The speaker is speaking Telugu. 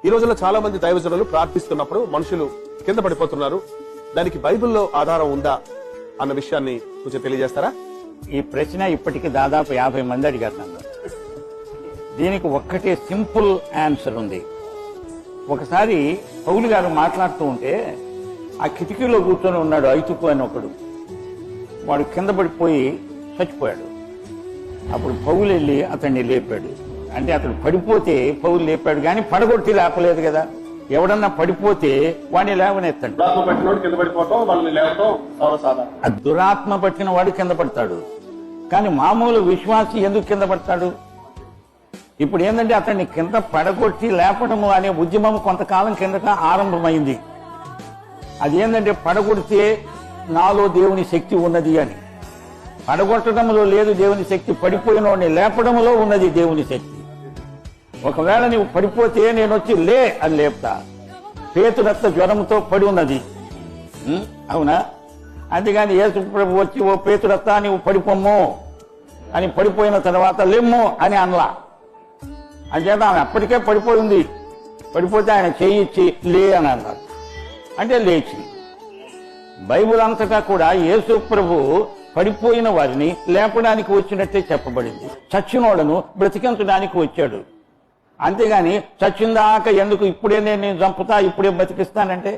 ఈ రోజుల్లో చాలా మంది దైవజనులు ప్రార్థిస్తున్నప్పుడు మనుషులు కింద పడిపోతున్నారు. దానికి బైబిల్లో ఆధారం ఉందా అన్న విషయాన్ని కొంచెం తెలియజేస్తారా? ఈ ప్రశ్న ఇప్పటికి దాదాపు 50 మంది అడిగారు నన్ను. దీనికి ఒక్కటే సింపుల్ ఆన్సర్ ఉంది. ఒకసారి పౌలు గారు మాట్లాడుతూ ఉంటే ఆ కిటికీలో కూర్చొని ఉన్నాడు ఐతుకు అని ఒకడు. వాడు కింద పడిపోయి చచ్చిపోయాడు. అప్పుడు పౌలు వెళ్ళి అతన్ని లేపాడు. అంటే అతడు పడిపోతే పౌలు లేపాడు, కానీ పడగొట్టి లేపలేదు కదా. ఎవడన్నా పడిపోతే వాడిని లేవనెత్తాడు. దురాత్మ పట్టిన వాడు కింద పడతాడు, కానీ మామూలు విశ్వాసి ఎందుకు కింద పడతాడు? ఇప్పుడు ఏంటంటే అతన్ని కింద పడగొట్టి లేపడము అనే ఉద్యమం కొంతకాలం కిందట ఆరంభమైంది. అది ఏంటంటే పడగొడితే నాలో దేవుని శక్తి ఉన్నది అని. పడగొట్టడంలో లేదు దేవుని శక్తి, పడిపోయిన వాడిని లేపడంలో ఉన్నది దేవుని శక్తి. ఒకవేళ నీవు పడిపోతే నేను వచ్చి లే అని లేపుతా. పేతురత్త జ్వరంతో పడి ఉన్నది, అవునా? అంతేగాని యేసు ప్రభు వచ్చి ఓ పేతురత్త నీవు పడిపోమ్ము అని పడిపోయిన తర్వాత లెమ్ము అని అనలా. అంచేత ఆమె అప్పటికే పడిపోయింది. పడిపోతే ఆయన చేయిచ్చి లే అని అన్నారు, అంటే లేచి. బైబిల్ అంతటా కూడా యేసు ప్రభు పడిపోయిన వారిని లేపడానికి వచ్చినట్టే చెప్పబడింది. చచ్చినోడను బ్రతికించడానికి వచ్చాడు. అంతేగాని చచ్చిందాక ఎందుకు ఇప్పుడే నేను చంపుతా ఇప్పుడే బతికిస్తానంటే